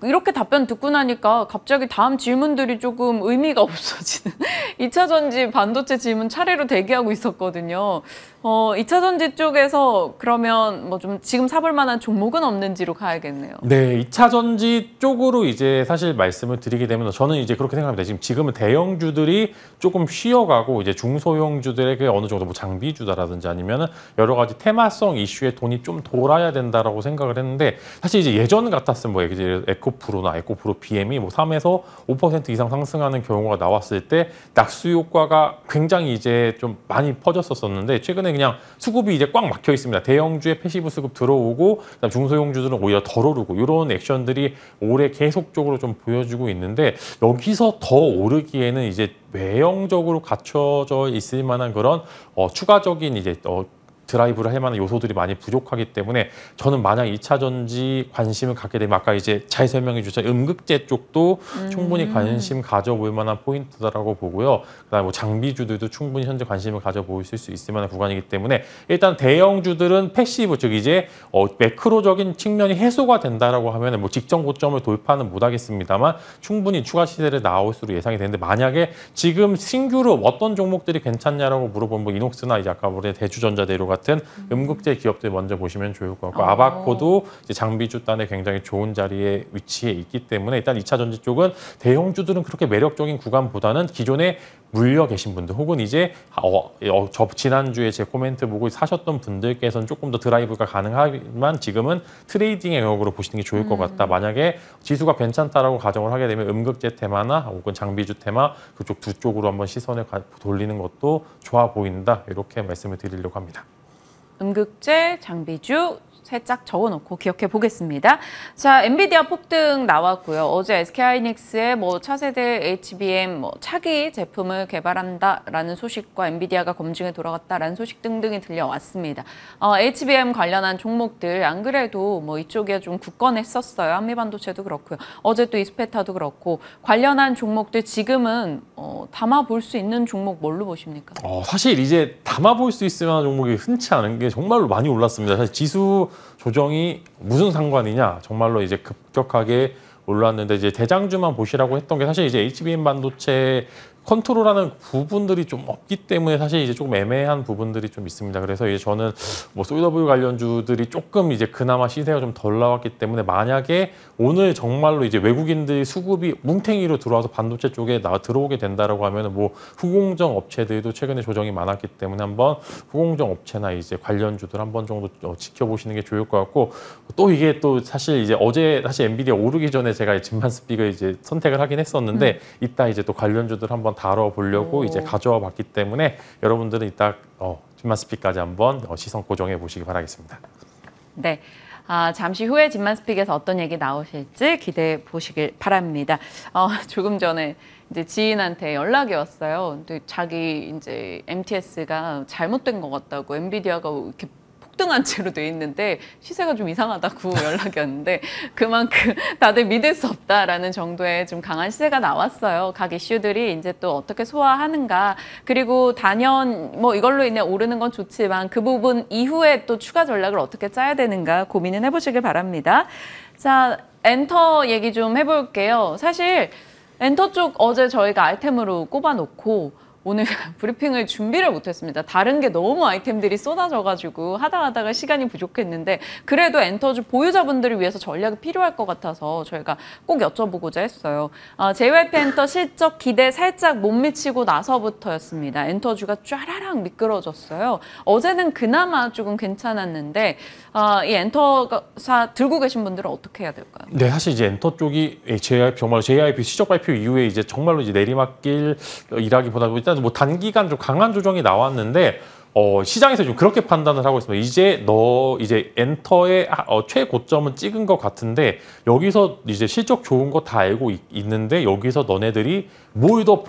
이렇게 답변 듣고 나니까 갑자기 다음 질문들이 조금 의미가 없어지는 2차 전지 반도체 질문 차례로 대기하고 있었거든요. 2차 전지 쪽에서 그러면 뭐 좀 지금 사볼 만한 종목은 없는지로 가야겠네요. 네, 2차 전지 쪽으로 이제 사실 말씀을 드리게 되면 저는 이제 그렇게 생각합니다. 지금은 대형주들이 조금 쉬어가고 이제 중소형주들에게 어느 정도 뭐 장비주다라든지 아니면은 여러 가지 테마성 이슈에 돈이 좀 돌아야 된다라고 생각을 했는데 사실 이제 예전 같았으면 뭐 이제 에코프로나 에코프로 BM이 뭐 3에서 5% 이상 상승하는 경우가 나왔을 때 낙수 효과가 굉장히 이제 좀 많이 퍼졌었는데 최근에 그냥 수급이 이제 꽉 막혀 있습니다. 대형주의 패시브 수급 들어오고 그다음 중소형주들은 오히려 덜 오르고 이런 액션들이 올해 계속적으로 좀 보여주고 있는데 여기서 더 오르기에는 이제 외형적으로 갖춰져 있을 만한 그런 추가적인 이제 드라이브를 할 만한 요소들이 많이 부족하기 때문에 저는 만약 2차 전지 관심을 갖게 되면 아까 이제 잘 설명해 주신 음극재 쪽도 충분히 관심 가져볼 만한 포인트다라고 보고요. 그다음에 뭐 장비주들도 충분히 현재 관심을 가져보실 수 있을 만한 구간이기 때문에 일단 대형주들은 패시브 즉 이제 매크로적인 측면이 해소가 된다라고 하면 뭐 직전 고점을 돌파는 못하겠습니다만 충분히 추가 시세를 나올 수로 예상이 되는데 만약에 지금 신규로 어떤 종목들이 괜찮냐라고 물어보면 뭐 이녹스나 이제 아까 보신 대주전자대료 같은 음극재 기업들 먼저 보시면 좋을 것 같고 아바코도 이제 장비주 단에 굉장히 좋은 자리에 위치해 있기 때문에 일단 2차 전지 쪽은 대형주들은 그렇게 매력적인 구간보다는 기존에 물려 계신 분들 혹은 이제 지난주에 제 코멘트 보고 사셨던 분들께서는 조금 더 드라이브가 가능하지만 지금은 트레이딩의 영역으로 보시는 게 좋을 것 같다. 만약에 지수가 괜찮다라고 가정을 하게 되면 음극재 테마나 혹은 장비주 테마 그쪽 두 쪽으로 한번 시선을 돌리는 것도 좋아 보인다. 이렇게 말씀을 드리려고 합니다. 음극재, 장비주 살짝 적어놓고 기억해 보겠습니다. 자, 엔비디아 폭등 나왔고요. 어제 SK하이닉스의 뭐 차세대 HBM 차기 제품을 개발한다라는 소식과 엔비디아가 검증에 돌아갔다라는 소식 등등이 들려왔습니다. HBM 관련한 종목들 안 그래도 뭐 이쪽에 좀 굳건했었어요. 한미반도체도 그렇고요. 어제 또 이스페타도 그렇고 관련한 종목들 지금은 담아볼 수 있는 종목 뭘로 보십니까? 사실 이제 담아볼 수 있을 만한 종목이 흔치 않은 게 정말로 많이 올랐습니다. 사실 지수 조정이 무슨 상관이냐 정말로 이제 급격하게 올랐는데 이제 대장주만 보시라고 했던 게 사실 이제 HBM 반도체 컨트롤하는 부분들이 좀 없기 때문에 사실 이제 조금 애매한 부분들이 좀 있습니다. 그래서 이제 저는 뭐 솔더블 관련주들이 조금 이제 그나마 시세가 좀 덜 나왔기 때문에 만약에 오늘 정말로 이제 외국인들이 수급이 뭉탱이로 들어와서 반도체 쪽에 들어오게 된다라고 하면은 뭐 후공정 업체들도 최근에 조정이 많았기 때문에 한번 후공정 업체나 이제 관련주들 한번 정도 지켜보시는 게 좋을 것 같고 또 이게 또 사실 이제 어제 사실 엔비디아 오르기 전에 제가 진만 스픽을 이제 선택을 하긴 했었는데 이따 이제 또 관련주들 한번 다뤄보려고 이제 가져와 봤기 때문에 여러분들은 이따 진만 스픽까지 한번 시선 고정해 보시기 바라겠습니다. 네. 잠시 후에 진만 스픽에서 어떤 얘기 나오실지 기대해 보시길 바랍니다. 조금 전에 이제 지인한테 연락이 왔어요. 근데 자기 이제 MTS가 잘못된 것 같다고 엔비디아가 이렇게 폭등한 채로 돼 있는데 시세가 좀 이상하다고 연락이 왔는데 그만큼 다들 믿을 수 없다라는 정도의 좀 강한 시세가 나왔어요. 각 이슈들이 이제 또 어떻게 소화하는가. 그리고 단연 뭐 이걸로 인해 오르는 건 좋지만 그 부분 이후에 또 추가 전략을 어떻게 짜야 되는가 고민은 해보시길 바랍니다. 자, 엔터 얘기 좀 해볼게요. 사실 엔터 쪽 어제 저희가 아이템으로 꼽아놓고 오늘 브리핑을 준비를 못했습니다. 다른 게 너무 아이템들이 쏟아져가지고 하다가 시간이 부족했는데 그래도 엔터주 보유자분들을 위해서 전략이 필요할 것 같아서 저희가 꼭 여쭤보고자 했어요. JYP 엔터 실적 기대 살짝 못 미치고 나서부터였습니다. 엔터주가 쫘라락 미끄러졌어요. 어제는 그나마 조금 괜찮았는데 이 엔터사 들고 계신 분들은 어떻게 해야 될까요? 네, 사실 이제 엔터 쪽이 정말 JYP 실적 발표 이후에 이제 정말로 이제 내리막길이라기보다 일단 뭐 단기간 좀 강한 조정이 나왔는데 시장에서 좀 그렇게 판단을 하고 있습니다. 이제 엔터의 최고점은 찍은 것 같은데 여기서 이제 실적 좋은 거 다 알고 있는데 여기서 너네들이 뭘 더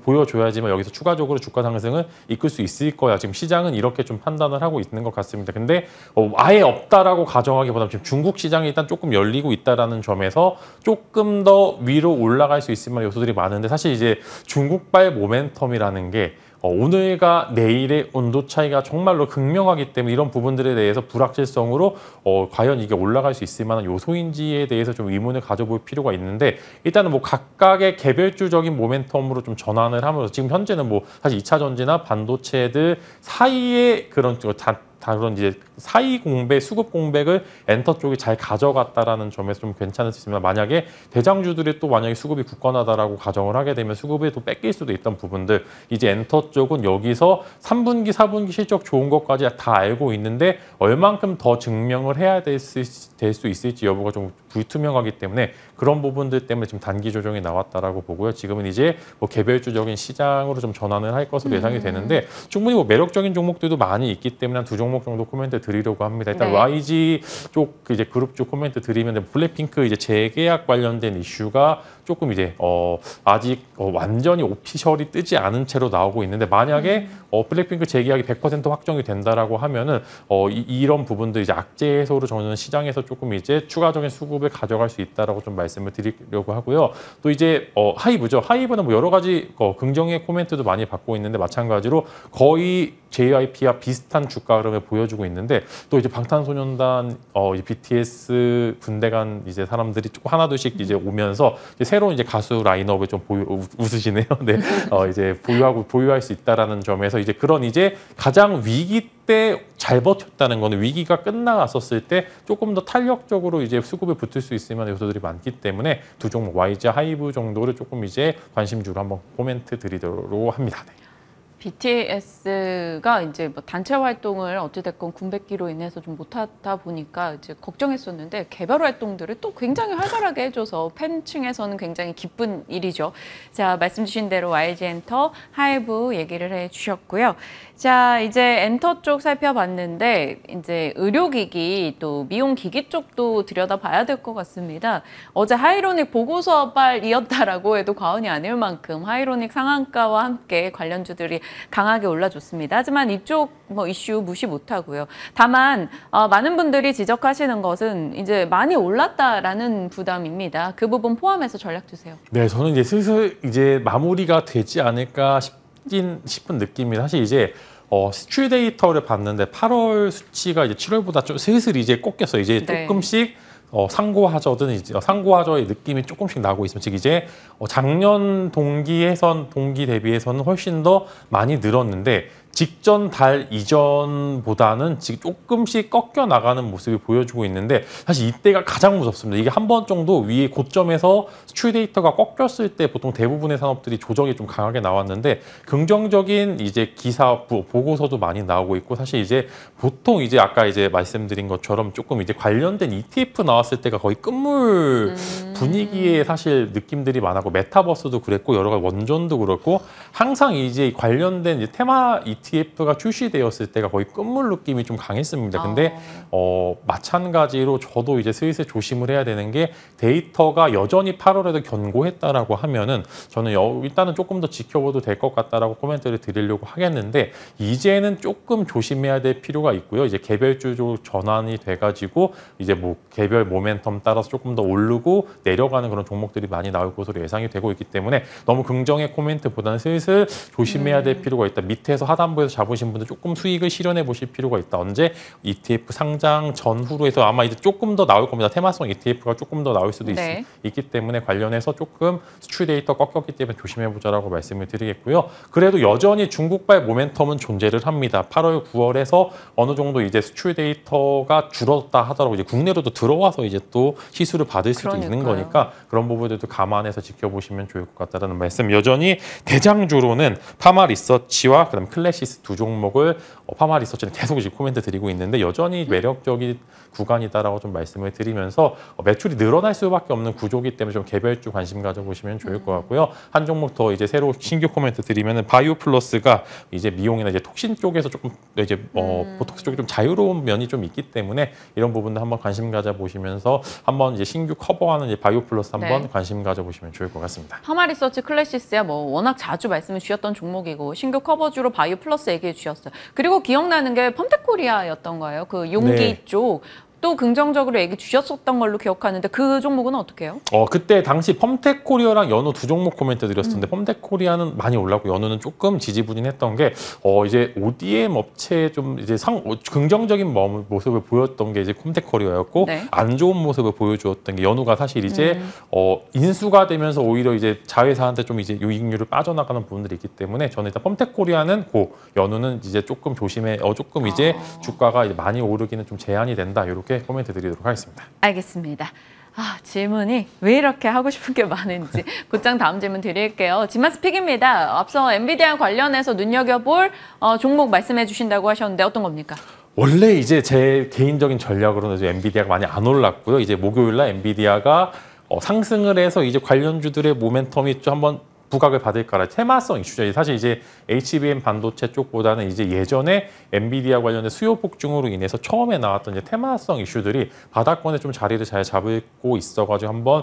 보여줘야지만 여기서 추가적으로 주가 상승을 이끌 수 있을 거야. 지금 시장은 이렇게 좀 판단을 하고 있는 것 같습니다. 근데 아예 없다라고 가정하기보다는 지금 중국 시장이 일단 조금 열리고 있다라는 점에서 조금 더 위로 올라갈 수 있을 만한 요소들이 많은데 사실 이제 중국발 모멘텀이라는 게 오늘과 내일의 온도 차이가 정말로 극명하기 때문에 이런 부분들에 대해서 불확실성으로 과연 이게 올라갈 수 있을 만한 요소인지에 대해서 좀 의문을 가져볼 필요가 있는데 일단은 뭐 각각의 개별주적인 모멘텀으로 좀 전환을 하면서 지금 현재는 뭐 사실 2차 전지나 반도체들 사이에 그런 다른 이제 사이 공백, 수급 공백을 엔터 쪽이 잘 가져갔다라는 점에서 좀 괜찮을 수 있습니다. 만약에 대장주들이 또 만약에 수급이 굳건하다라고 가정을 하게 되면 수급에 또 뺏길 수도 있던 부분들 이제 엔터 쪽은 여기서 3분기, 4분기 실적 좋은 것까지 다 알고 있는데 얼만큼 더 증명을 해야 될 수 있을지 여부가 좀 불투명하기 때문에 그런 부분들 때문에 지금 단기 조정이 나왔다라고 보고요. 지금은 이제 뭐 개별주적인 시장으로 좀 전환을 할 것으로 예상이 되는데 충분히 뭐 매력적인 종목들도 많이 있기 때문에 한 두 종목 정도 코멘트 드리려고 합니다. 일단 네. YG 쪽 이제 그룹 쪽 코멘트 드리면 블랙핑크 이제 재계약 관련된 이슈가 조금 이제 아직 완전히 오피셜이 뜨지 않은 채로 나오고 있는데 만약에 블랙핑크 재계약이 100% 확정이 된다라고 하면은 이런 부분들 이제 악재 해소로 저는 시장에서 조금 이제 추가적인 수급을 가져갈 수 있다라고 좀 말씀을 드리려고 하고요. 또 이제 하이브죠. 하이브는 뭐 여러 가지 긍정의 코멘트도 많이 받고 있는데 마찬가지로 거의 JYP와 비슷한 주가 흐름을 보여주고 있는데 또 이제 방탄소년단 BTS 군대 간 이제 사람들이 조금 하나둘씩 이제 오면서 이제 새로운 이제 가수 라인업을 좀 웃으시네요. 네, 이제 보유할 수 있다라는 점에서 이제 그런 이제 가장 위기 때 잘 버텼다는 거는 위기가 끝나갔었을 때 조금 더 탄력적으로 이제 수급에 붙을 수 있을 만한 요소들이 많기 때문에 두 종목 YG 하이브 정도를 조금 이제 관심주로 한번 코멘트 드리도록 합니다. 네. BTS가 이제 뭐 단체 활동을 어찌됐건 군백기로 인해서 좀 못하다 보니까 이제 걱정했었는데 개별 활동들을 또 굉장히 활발하게 해줘서 팬층에서는 굉장히 기쁜 일이죠. 자, 말씀 주신 대로 YG 엔터, 하이브 얘기를 해주셨고요. 자, 이제 엔터 쪽 살펴봤는데 이제 의료기기 또 미용기기 쪽도 들여다봐야 될 것 같습니다. 어제 하이로닉 보고서발이었다라고 해도 과언이 아닐 만큼 하이로닉 상한가와 함께 관련주들이 강하게 올라줬습니다. 하지만 이쪽 뭐 이슈 무시 못하고요. 다만 많은 분들이 지적하시는 것은 이제 많이 올랐다라는 부담입니다. 그 부분 포함해서 전략 주세요. 네, 저는 이제 슬슬 이제 마무리가 되지 않을까 싶은 느낌이 사실 이제 수출 데이터를 봤는데 8월 수치가 이제 7월보다 좀 슬슬 이제 꺾였어요. 이제 네. 조금씩 상고하저든 이제 상고하저의 느낌이 조금씩 나고 있습니다. 즉 이제 작년 동기 대비해서는 훨씬 더 많이 늘었는데 직전 달 이전보다는 지금 조금씩 꺾여 나가는 모습을 보여주고 있는데 사실 이때가 가장 무섭습니다. 이게 한 번 정도 위에 고점에서 수출 데이터가 꺾였을 때 보통 대부분의 산업들이 조정이 좀 강하게 나왔는데 긍정적인 이제 기사 보고서도 많이 나오고 있고 사실 이제 보통 이제 아까 이제 말씀드린 것처럼 조금 이제 관련된 ETF 나왔을 때가 거의 끝물 분위기의 사실 느낌들이 많았고 메타버스도 그랬고 여러 가지 원전도 그렇고 항상 이제 관련된 이제 테마 ETF가 출시되었을 때가 거의 끝물 느낌이 좀 강했습니다. 근데 마찬가지로 저도 이제 슬슬 조심을 해야 되는 게 데이터가 여전히 8월에도 견고했다라고 하면은 저는 일단은 조금 더 지켜봐도 될 것 같다라고 코멘트를 드리려고 하겠는데 이제는 조금 조심해야 될 필요가 있고요. 이제 개별주로 전환이 돼가지고 이제 뭐 개별 모멘텀 따라서 조금 더 오르고 내려가는 그런 종목들이 많이 나올 것으로 예상이 되고 있기 때문에 너무 긍정의 코멘트보다는 슬슬 조심해야 될 필요가 있다. 밑에서 하단부에서 잡으신 분들 조금 수익을 실현해 보실 필요가 있다. 언제 ETF 상장 전후로 해서 아마 이제 조금 더 나올 겁니다. 테마성 ETF가 조금 더 나올 수도 네. 있기 때문에 관련해서 조금 수출 데이터 꺾였기 때문에 조심해 보자라고 말씀을 드리겠고요. 그래도 여전히 중국발 모멘텀은 존재를 합니다. 8월, 9월에서 어느 정도 이제 수출 데이터가 줄었다 하더라도 이제 국내로도 들어와서 이제 또 시수를 받을 수도 있는 거니까 그런 부분들도 감안해서 지켜보시면 좋을 것 같다는 말씀. 여전히 대장주로는 파마 리서치와 그다음 클래시스 두 종목을 파마 리서치는 계속 이제 코멘트 드리고 있는데 여전히 매력적인 구간이다라고 좀 말씀을 드리면서 매출이 늘어날 수밖에 없는 구조기 때문에 좀 개별주 관심 가져보시면 좋을 것 같고요. 한 종목 더 이제 새로 신규 코멘트 드리면은 바이오 플러스가 이제 미용이나 이제 톡신 쪽에서 조금 이제 보톡스 쪽이 좀 자유로운 면이 좀 있기 때문에 이런 부분도 한번 관심 가져보시면서 한번 이제 신규 커버하는 이제 바이오 플러스 한번 관심 가져보시면 좋을 것 같습니다. 파마 리서치 클래시스야 뭐 워낙 자주 말씀을 주셨던 종목이고 신규 커버주로 바이오 플러스 얘기해 주셨어요. 그리고 기억나는 게 펌텍코리아였던 거예요. 그 용기 쪽. 또 긍정적으로 얘기 주셨었던 걸로 기억하는데 그 종목은 어떻게 해요? 그때 당시 펌텍코리아랑 연우 두 종목 코멘트 드렸었는데 펌텍코리아는 많이 올랐고 연우는 조금 지지부진했던 게 이제 ODM 업체에 좀 이제 긍정적인 모습을 보였던 게 이제 펌텍코리아였고 안 좋은 모습을 보여주었던 게 연우가 사실 이제 인수가 되면서 오히려 이제 자회사한테 좀 이제 유익률을 빠져나가는 부분들이 있기 때문에 저는 일단 펌텍코리아는 연우는 이제 조금 조심해 조금 이제 주가가 이제 많이 오르기는 좀 제한이 된다 이렇게 코멘트 드리도록 하겠습니다. 알겠습니다. 질문이 왜 이렇게 하고 싶은 게 많은지 곧장 다음 질문 드릴게요. 지마스픽입니다. 앞서 엔비디아 관련해서 눈여겨볼 종목 말씀해 주신다고 하셨는데 어떤 겁니까? 원래 이제 제 개인적인 전략으로는 이제 엔비디아가 많이 안 올랐고요. 이제 목요일날 엔비디아가 상승을 해서 이제 관련주들의 모멘텀이 좀 한번 부각을 받을 거라 테마성 이슈죠. 사실 이제 HBM 반도체 쪽보다는 이제 예전에 엔비디아 관련된 수요 폭증으로 인해서 처음에 나왔던 이제 테마성 이슈들이 바닥권에 좀 자리를 잘 잡고 있어가지고 한번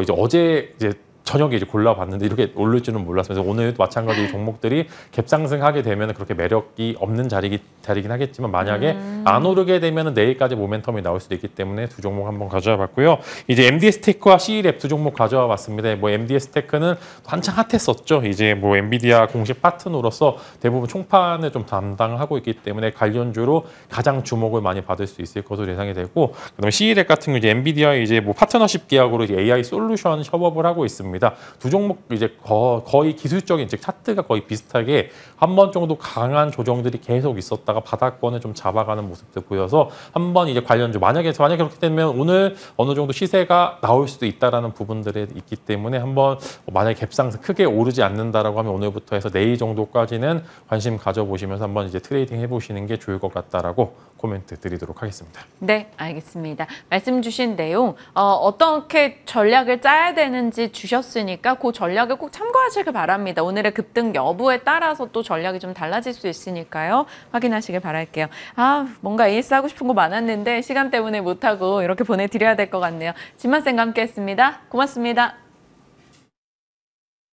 이제 어제 이제 저녁에 이제 골라봤는데 이렇게 오를 줄은 몰랐어요. 그래서 오늘도 마찬가지 종목들이 갭상승하게 되면 그렇게 매력이 없는 자리긴 하겠지만 만약에 안 오르게 되면 내일까지 모멘텀이 나올 수도 있기 때문에 두 종목 한번 가져와 봤고요. 이제 MDS 테크와 C랩 두 종목 가져와 봤습니다. 뭐 MDS 테크는 한창 핫했었죠. 이제 뭐 엔비디아 공식 파트너로서 대부분 총판을 좀 담당하고 있기 때문에 관련주로 가장 주목을 많이 받을 수 있을 것으로 예상이 되고 그다음에 C랩 같은 경우 이제 엔비디아 이제 뭐 파트너십 계약으로 이제 AI 솔루션 협업을 하고 있습니다. 두 종목 이제 거의 기술적인 즉 차트가 거의 비슷하게 한 번 정도 강한 조정들이 계속 있었다가 바닥권을 좀 잡아가는 모습들 보여서 한번 이제 관련주 만약에 그렇게 되면 오늘 어느 정도 시세가 나올 수도 있다라는 부분들이 있기 때문에 한번 만약에 갭상승 크게 오르지 않는다라고 하면 오늘부터 해서 내일 정도까지는 관심 가져보시면서 한번 이제 트레이딩 해보시는 게 좋을 것 같다라고 코멘트 드리도록 하겠습니다. 네, 알겠습니다. 말씀 주신 내용 어떻게 전략을 짜야 되는지 주셨으니까 그 전략을 꼭 참고하시길 바랍니다. 오늘의 급등 여부에 따라서 또 전략이 좀 달라질 수 있으니까요. 확인하시길 바랄게요. 뭔가 AS 하고 싶은 거 많았는데 시간 때문에 못하고 이렇게 보내드려야 될 것 같네요. 진만쌤과 함께했습니다. 고맙습니다.